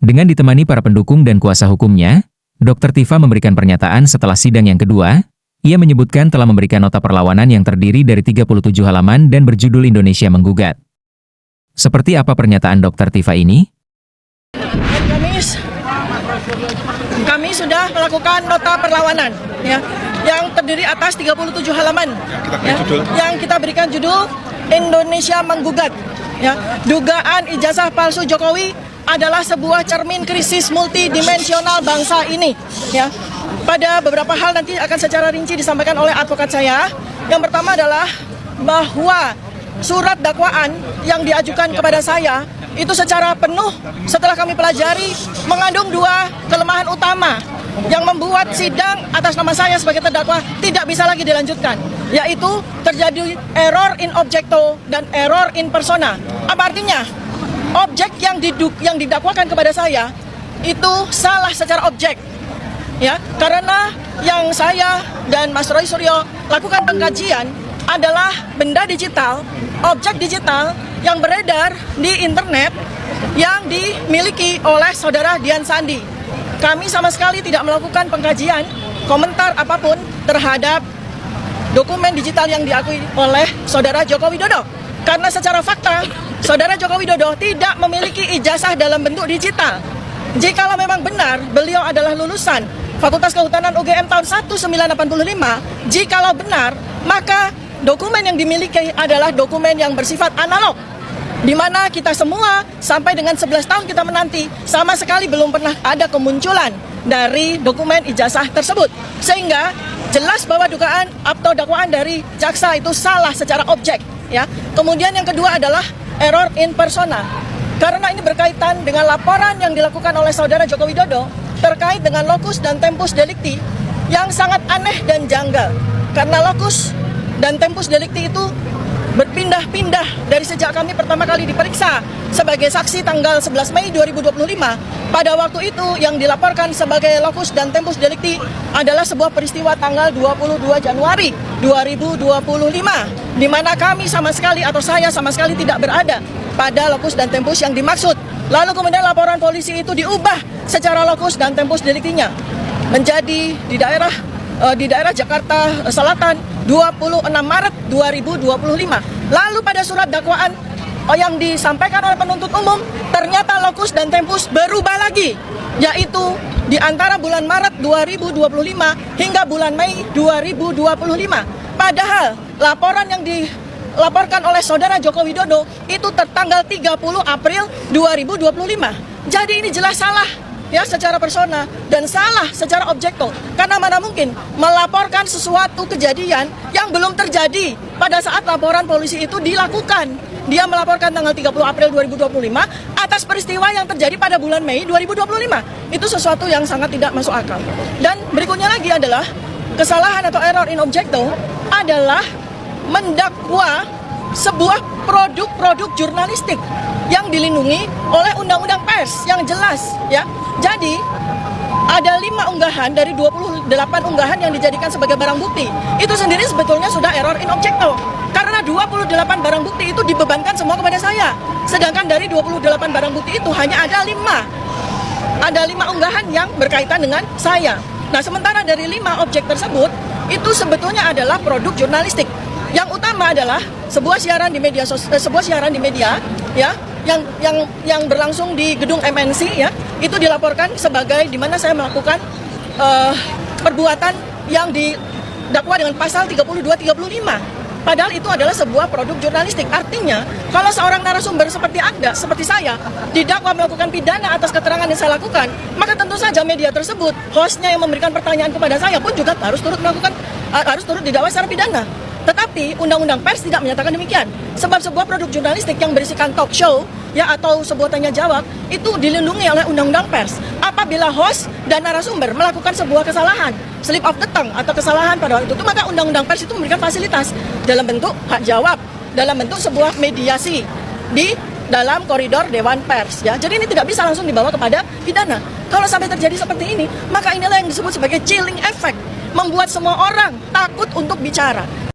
Dengan ditemani para pendukung dan kuasa hukumnya, Dr. Tifa memberikan pernyataan setelah sidang yang kedua. Ia menyebutkan telah memberikan nota perlawanan yang terdiri dari 37 halaman dan berjudul Indonesia Menggugat. Seperti apa pernyataan Dr. Tifa ini? Kami sudah melakukan nota perlawanan ya, yang terdiri atas 37 halaman yang kita berikan judul Indonesia Menggugat ya. Dugaan ijazah palsu Jokowi adalah sebuah cermin krisis multidimensional bangsa ini ya. Pada beberapa hal nanti akan secara rinci disampaikan oleh advokat saya. Yang pertama adalah bahwa surat dakwaan yang diajukan kepada saya itu secara penuh setelah kami pelajari mengandung dua kelemahan utama yang membuat sidang atas nama saya sebagai terdakwa tidak bisa lagi dilanjutkan, yaitu terjadi error in objecto dan error in persona. Apa artinya? Objek yang didakwakan kepada saya itu salah secara objek ya, karena yang saya dan Mas Roy Suryo lakukan pengkajian adalah benda digital, objek digital yang beredar di internet yang dimiliki oleh saudara Dian Sandi. Kami sama sekali tidak melakukan pengkajian, komentar apapun terhadap dokumen digital yang diakui oleh saudara Joko Widodo. Karena secara fakta, saudara Joko Widodo tidak memiliki ijazah dalam bentuk digital. Jikalau memang benar beliau adalah lulusan Fakultas Kehutanan UGM tahun 1985, jikalau benar, maka dokumen yang dimiliki adalah dokumen yang bersifat analog, di mana kita semua sampai dengan 11 tahun kita menanti sama sekali belum pernah ada kemunculan dari dokumen ijazah tersebut. Sehingga jelas bahwa dugaan atau dakwaan dari jaksa itu salah secara objek ya. Kemudian yang kedua adalah error in persona. Karena ini berkaitan dengan laporan yang dilakukan oleh saudara Joko Widodo terkait dengan locus dan tempus delicti yang sangat aneh dan janggal. Karena locus dan tempus delicti itu berpindah-pindah dari sejak kami pertama kali diperiksa sebagai saksi tanggal 11 Mei 2025. Pada waktu itu yang dilaporkan sebagai locus dan tempus delicti adalah sebuah peristiwa tanggal 22 Januari 2025, di mana kami sama sekali atau saya sama sekali tidak berada pada locus dan tempus yang dimaksud. Lalu kemudian laporan polisi itu diubah secara locus dan tempus deliktinya menjadi di daerah Jakarta Selatan 26 Maret 2025. Lalu pada surat dakwaan yang disampaikan oleh penuntut umum ternyata locus dan tempus berubah lagi, yaitu di antara bulan Maret 2025 hingga bulan Mei 2025. Padahal laporan yang dilaporkan oleh saudara Joko Widodo itu tertanggal 30 April 2025. Jadi ini jelas salah ya secara persona dan salah secara objekto. Karena mana mungkin melaporkan sesuatu kejadian yang belum terjadi pada saat laporan polisi itu dilakukan. Dia melaporkan tanggal 30 April 2025 atas peristiwa yang terjadi pada bulan Mei 2025. Itu sesuatu yang sangat tidak masuk akal. Dan berikutnya lagi adalah kesalahan atau error in objecto adalah mendakwa sebuah produk-produk jurnalistik yang dilindungi oleh Undang-Undang Pers yang jelas ya. Jadi ada 5 unggahan dari 28 unggahan yang dijadikan sebagai barang bukti. Itu sendiri sebetulnya sudah error in objecto. Karena 28 barang bukti itu dibebankan semua kepada saya. Sedangkan dari 28 barang bukti itu hanya ada 5. Ada 5 unggahan yang berkaitan dengan saya. Nah, sementara dari 5 objek tersebut itu sebetulnya adalah produk jurnalistik. Yang utama adalah sebuah siaran di media ya, yang berlangsung di gedung MNC ya, itu dilaporkan sebagai di mana saya melakukan perbuatan yang didakwa dengan pasal 32-35. Padahal itu adalah sebuah produk jurnalistik. Artinya, kalau seorang narasumber seperti Anda, seperti saya, didakwa melakukan pidana atas keterangan yang saya lakukan, maka tentu saja media tersebut, hostnya yang memberikan pertanyaan kepada saya pun juga harus turut didakwa secara pidana. Tetapi Undang-Undang Pers tidak menyatakan demikian. Sebab sebuah produk jurnalistik yang berisikan talk show ya atau sebuah tanya jawab itu dilindungi oleh Undang-Undang Pers. Apabila host dan narasumber melakukan sebuah kesalahan, slip of the tongue atau kesalahan pada waktu itu, maka Undang-Undang Pers itu memberikan fasilitas dalam bentuk hak jawab, dalam bentuk sebuah mediasi di dalam koridor Dewan Pers ya. Jadi ini tidak bisa langsung dibawa kepada pidana. Kalau sampai terjadi seperti ini, maka inilah yang disebut sebagai chilling effect, membuat semua orang takut untuk bicara.